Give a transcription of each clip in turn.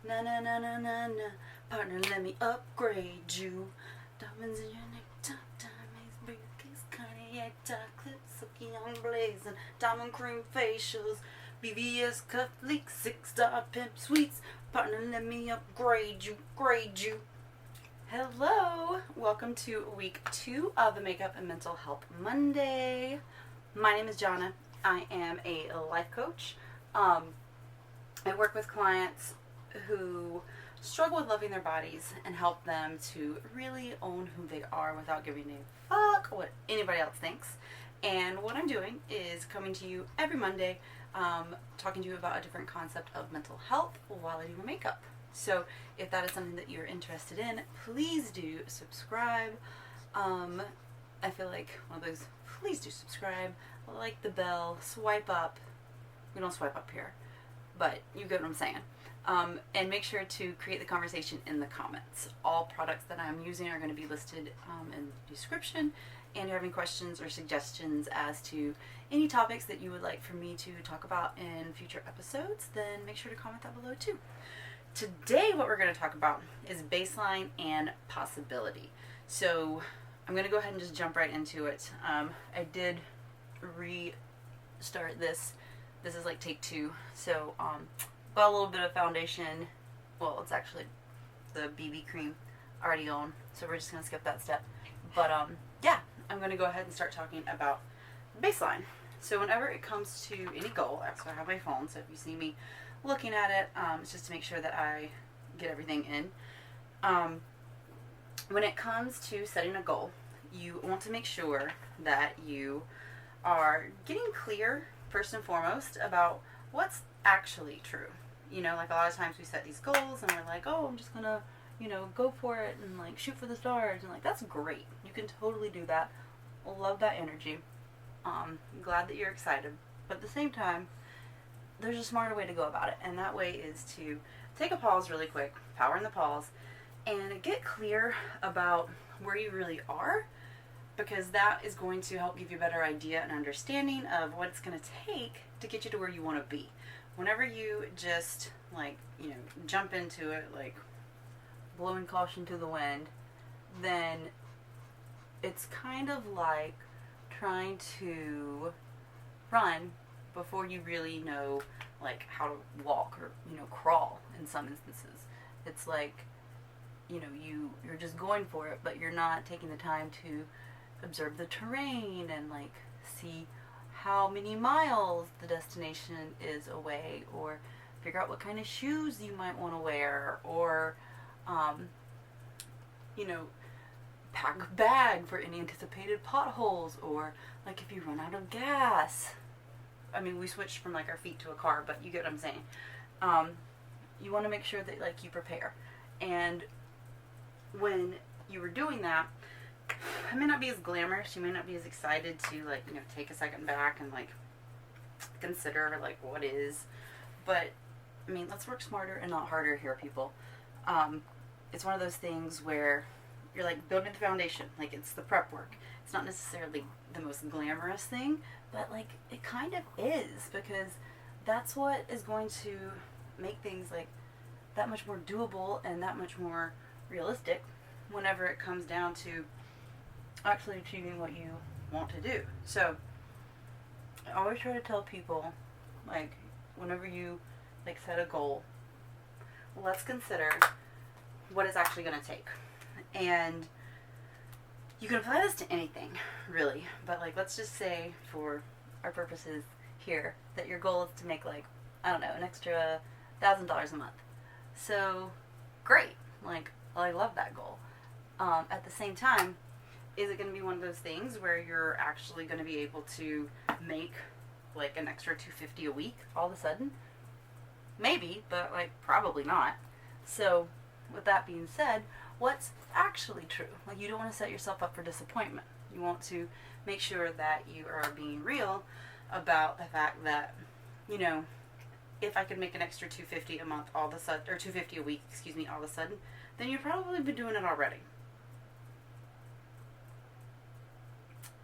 Na na na na na na. Partner, let me upgrade you. Diamonds in your neck, top diamonds, briefcase, Cartier, top clips, silky on blazing, diamond cream facials, BBS cufflinks, 6-star pimp suites. Partner, let me upgrade you, grade you. Hello, welcome to week 2 of the Makeup and Mental Health Monday. My name is Johnna. I am a life coach. I work with clients who struggle with loving their bodies and help them to really own who they are without giving a fuck what anybody else thinks. And what I'm doing is coming to you every Monday, talking to you about a different concept of mental health while I do my makeup. So if that is something that you're interested in, please do subscribe. I feel like one of those, please do subscribe, like the bell, swipe up. We don't swipe up here, but you get what I'm saying. And make sure to create the conversation in the comments. All products that I'm using are going to be listed in the description. And if you have any questions or suggestions as to any topics that you would like for me to talk about in future episodes, then make sure to comment that below too. Today what we're going to talk about is baseline and possibility. So I'm going to go ahead and just jump right into it. I did restart this. This is like take 2. So got a little bit of foundation. Well, it's actually the BB cream already on, so we're just going to skip that step. But yeah, I'm going to go ahead and start talking about baseline. So whenever it comes to any goal, so I have my phone, so if you see me looking at it, it's just to make sure that I get everything in. When it comes to setting a goal, you want to make sure that you are getting clear, first and foremost, about what's actually true. You know, like a lot of times we set these goals and we're like, oh, I'm just gonna, go for it and like shoot for the stars, and like that's great. You can totally do that. Love that energy. Glad that you're excited. But at the same time, there's a smarter way to go about it, and that way is to take a pause really quick, power in the pause, and get clear about where you really are, because that is going to help give you a better idea and understanding of what it's going to take to get you to where you want to be. Whenever you just jump into it like blowing caution to the wind, then it's kind of like trying to run before you really know like how to walk or crawl in some instances. It's like you're just going for it, but you're not taking the time to observe the terrain and like see how many miles the destination is away, or figure out what kind of shoes you might want to wear, or pack a bag for any anticipated potholes, or like if you run out of gas. I mean, we switched from like our feet to a car, but you get what I'm saying. You want to make sure that like you prepare, and when you were doing that, it may not be as glamorous. You may not be as excited to take a second back and like consider like what is. But I mean, let's work smarter and not harder here, people. It's one of those things where you're like building the foundation. Like it's the prep work. It's not necessarily the most glamorous thing, but like it kind of is, because that's what is going to make things like that much more doable and that much more realistic whenever it comes down to actually achieving what you want to do. So I always try to tell people, like, whenever you like set a goal, let's consider what it's actually going to take. And you can apply this to anything, really, but like let's just say for our purposes here that your goal is to make like, I don't know, an extra $1,000 a month. So great, like, well, I love that goal. At the same time, is it going to be one of those things where you're actually going to be able to make like an extra $250 a week all of a sudden? Maybe, but like probably not. So with that being said, what's actually true? Like, you don't want to set yourself up for disappointment. You want to make sure that you are being real about the fact that, if I could make an extra $250 a month all of a sudden, or $250 a week, all of a sudden, then you've probably been doing it already.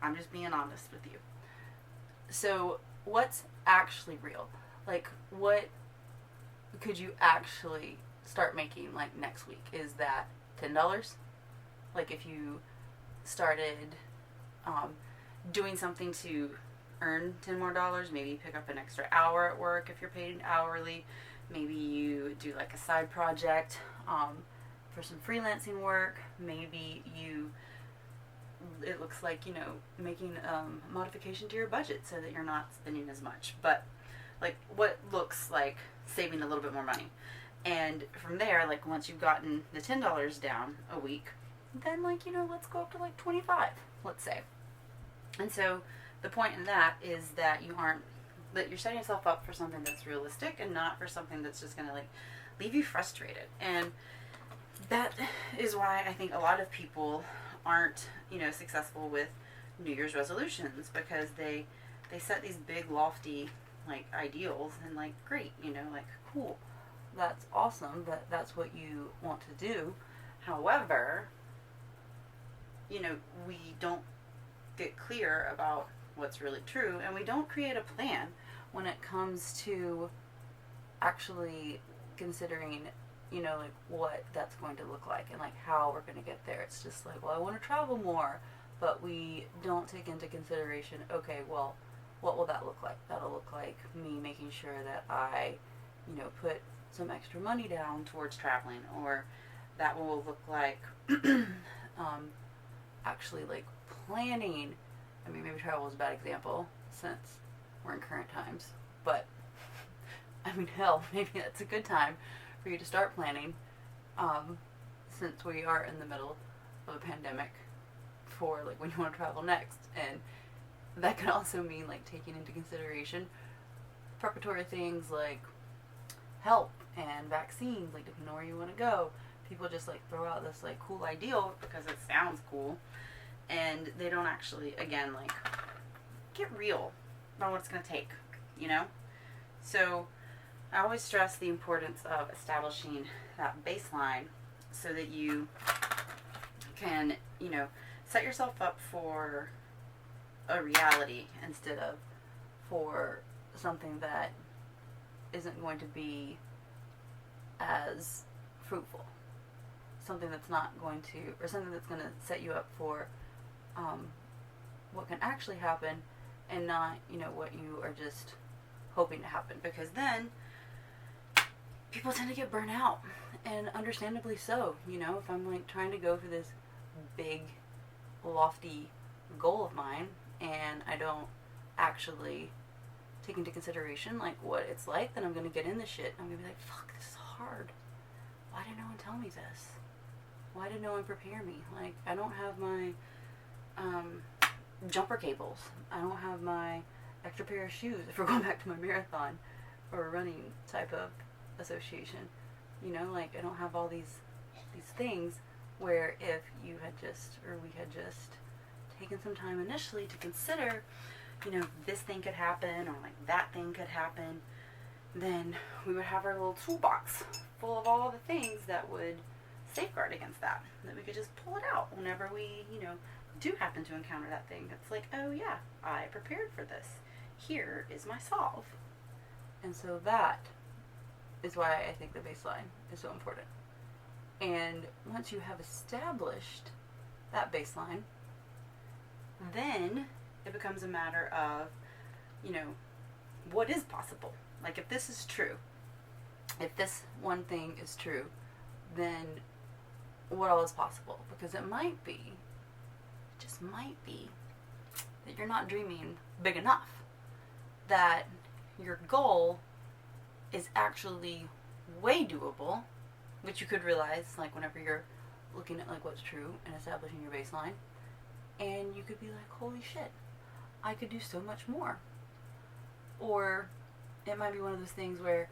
I'm just being honest with you. So what's actually real? Like, what could you actually start making like next week? Is that $10? Like if you started doing something to earn 10 more dollars, maybe pick up an extra hour at work if you're paid hourly. Maybe you do like a side project for some freelancing work. Maybe it looks like, making a modification to your budget so that you're not spending as much. But like what looks like saving a little bit more money. And from there, like once you've gotten the $10 down a week, then like, let's go up to like 25, let's say. And so the point in that is that you're setting yourself up for something that's realistic and not for something that's just going to like leave you frustrated. And that is why I think a lot of people aren't, successful with New Year's resolutions, because they set these big lofty like ideals and like great, like cool, that's awesome, that's what you want to do. However, we don't get clear about what's really true, and we don't create a plan when it comes to actually considering, like what that's going to look like and like how we're going to get there. It's just like, well, I want to travel more, but we don't take into consideration, okay, well, what will that look like? That'll look like me making sure that I, put some extra money down towards traveling, or that will look like actually like planning. I mean, maybe travel is a bad example since we're in current times, but I mean, hell, maybe that's a good time for you to start planning, since we are in the middle of a pandemic, for like when you want to travel next. And that can also mean like taking into consideration preparatory things like help and vaccines, like depending on where you want to go. People just like throw out this like cool ideal because it sounds cool, and they don't actually, again, like get real about what it's going to take, So I always stress the importance of establishing that baseline so that you can, set yourself up for a reality instead of for something that isn't going to be as fruitful. Something that's not going to, or something that's going to set you up for what can actually happen, and not, what you are just hoping to happen. Because then people tend to get burnt out, and understandably so. If I'm like trying to go for this big, lofty goal of mine, and I don't actually take into consideration like what it's like, then I'm gonna get in this shit. I'm gonna be like, fuck, this is hard. Why did no one tell me this? Why did no one prepare me? Like, I don't have my jumper cables. I don't have my extra pair of shoes if we're going back to my marathon or running type of association. Like, I don't have all these things where if you had just, or we had just taken some time initially to consider, this thing could happen, or like that thing could happen, then we would have our little toolbox full of all the things that would safeguard against that we could just pull it out whenever we, do happen to encounter that thing. It's like, oh yeah, I prepared for this. Here is my solve. And so that is why I think the baseline is so important. And once you have established that baseline, then it becomes a matter of, what is possible. Like, if this is true, if this one thing is true, then what all is possible? Because it might be, just might be, that you're not dreaming big enough. That your goal is actually way doable, which you could realize, like, whenever you're looking at, like, what's true and establishing your baseline. And you could be like, holy shit, I could do so much more. Or it might be one of those things where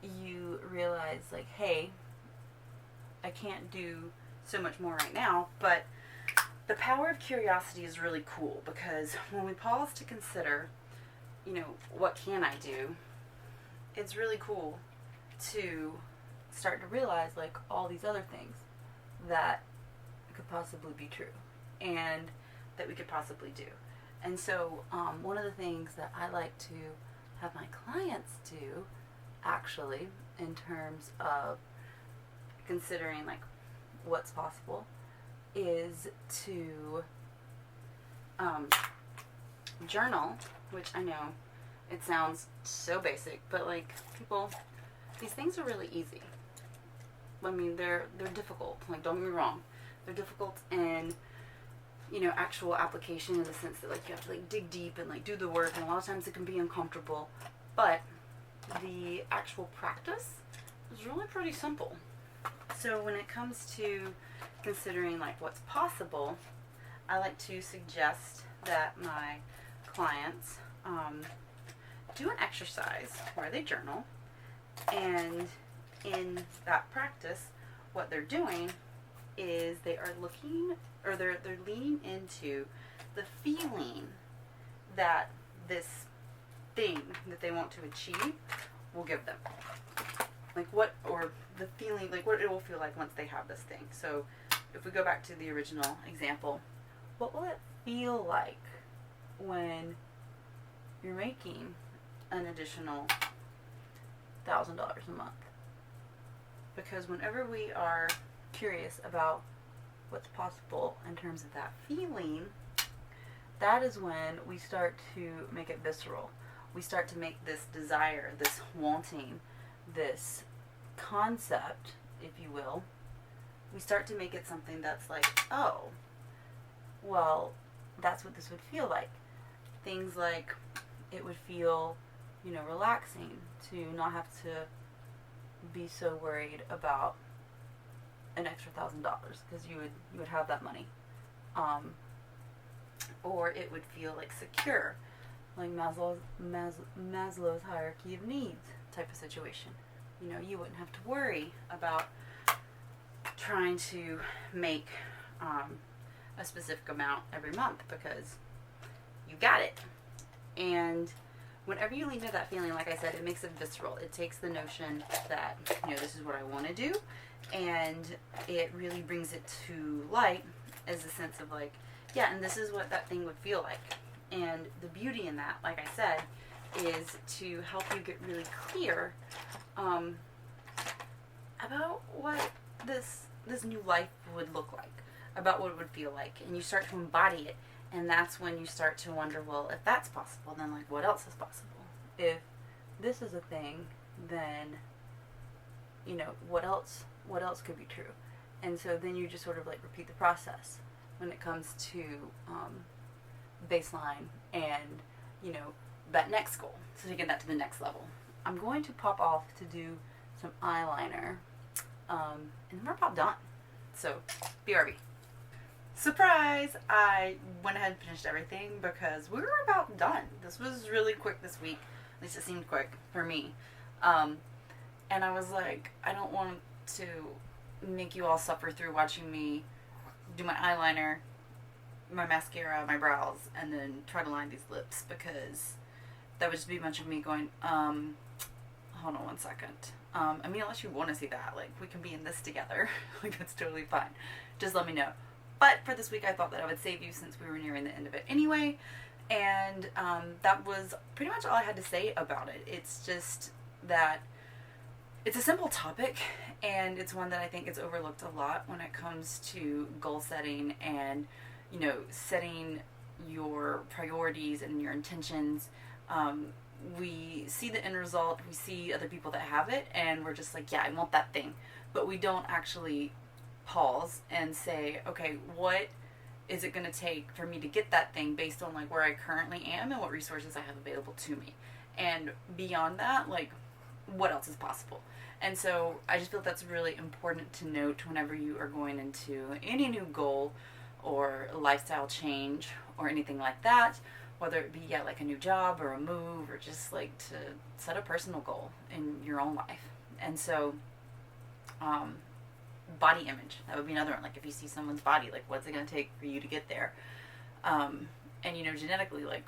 you realize, like, hey, I can't do so much more right now, but the power of curiosity is really cool, because when we pause to consider, what can I do, it's really cool to start to realize, like, all these other things that could possibly be true and that we could possibly do. And so one of the things that I like to have my clients do actually, in terms of considering like what's possible, is to journal, which I know it sounds so basic, but like people, these things are really easy. I mean, they're difficult. Like, don't get me wrong, they're difficult in, you know, actual application, in the sense that like you have to like dig deep and like do the work, and a lot of times it can be uncomfortable. But the actual practice is really pretty simple. So when it comes to considering like what's possible, I like to suggest that my clients do an exercise where they journal, and in that practice, what they're doing is they are looking, or they're leaning into the feeling that this thing that they want to achieve will give them. Like what, or the feeling, like what it will feel like once they have this thing. So if we go back to the original example, what will it feel like when you're making an additional $1,000 a month? Because whenever we are curious about what's possible in terms of that feeling, that is when we start to make it visceral. We start to make this desire, this wanting, this concept, if you will, we start to make it something that's like, oh, well, that's what this would feel like. Things like it would feel, you know, relaxing to not have to be so worried about an extra $1,000, because you would have that money. Or it would feel like secure, like Maslow's hierarchy of needs type of situation. You know, you wouldn't have to worry about trying to make a specific amount every month, because you got it. And whenever you lean into that feeling, like I said, it makes it visceral. It takes the notion that, you know, this is what I want to do, and it really brings it to light as a sense of like, yeah, and this is what that thing would feel like. And the beauty in that, like I said, is to help you get really clear about what this new life would look like, about what it would feel like, and you start to embody it. And that's when you start to wonder, well, if that's possible, then like what else is possible? If this is a thing, then, you know, what else could be true? And so then you just sort of like repeat the process when it comes to baseline and, you know, that next goal. So to get that to the next level, I'm going to pop off to do some eyeliner, and then we're about done. So BRB. Surprise! I went ahead and finished everything because we were about done. This was really quick this week. At least it seemed quick for me. And I was like, I don't want to make you all suffer through watching me do my eyeliner, my mascara, my brows, and then try to line these lips, because that would just be a bunch of me going, hold on one second. I mean, unless you want to see that, like, we can be in this together. Like, that's totally fine. Just let me know. But for this week, I thought that I would save you since we were nearing the end of it anyway. And that was pretty much all I had to say about it. It's just that it's a simple topic, and it's one that I think is overlooked a lot when it comes to goal setting and, you know, setting your priorities and your intentions. We see the end result, we see other people that have it, and we're just like, yeah, I want that thing. But we don't actually pause and say, okay, what is it going to take for me to get that thing based on like where I currently am and what resources I have available to me. And beyond that, like, what else is possible? And so I just feel that's really important to note whenever you are going into any new goal or lifestyle change or anything like that, whether it be, yeah, like a new job or a move, or just like to set a personal goal in your own life. And so, body image, that would be another one. Like, if you see someone's body, like, what's it going to take for you to get there? And, you know, genetically, like,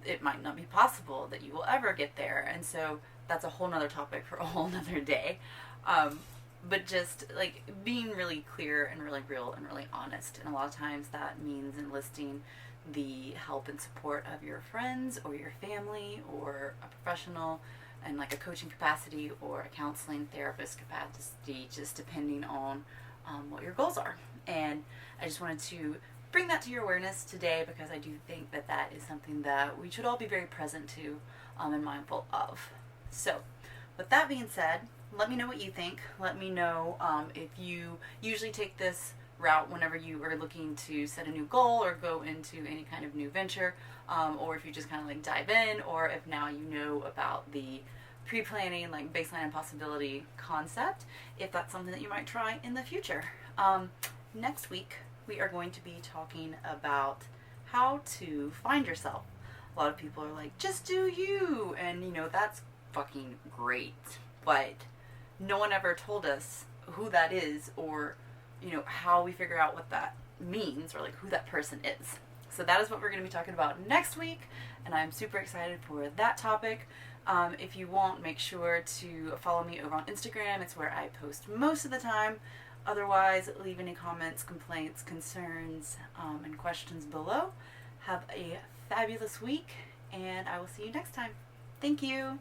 it might not be possible that you will ever get there. And so that's a whole nother topic for a whole nother day. But just, like, being really clear and really real and really honest. And a lot of times that means enlisting the help and support of your friends or your family or a professional. in like a coaching capacity or a counseling therapist capacity, just depending on what your goals are. And I just wanted to bring that to your awareness today, because I do think that that is something that we should all be very present to and mindful of. So with that being said, let me know what you think. Let me know if you usually take this route whenever you are looking to set a new goal or go into any kind of new venture, or if you just kind of like dive in, or if now you know about the pre-planning, like baseline and possibility concept, if that's something that you might try in the future. Next week we are going to be talking about how to find yourself. A lot of people are like, just do you, and you know, that's fucking great, but no one ever told us who that is, or you know, how we figure out what that means, or like who that person is. So that is what we're going to be talking about next week, and I'm super excited for that topic. If you want, make sure to follow me over on Instagram. It's where I post most of the time. Otherwise, leave any comments, complaints, concerns, and questions below. Have a fabulous week, and I will see you next time. Thank you.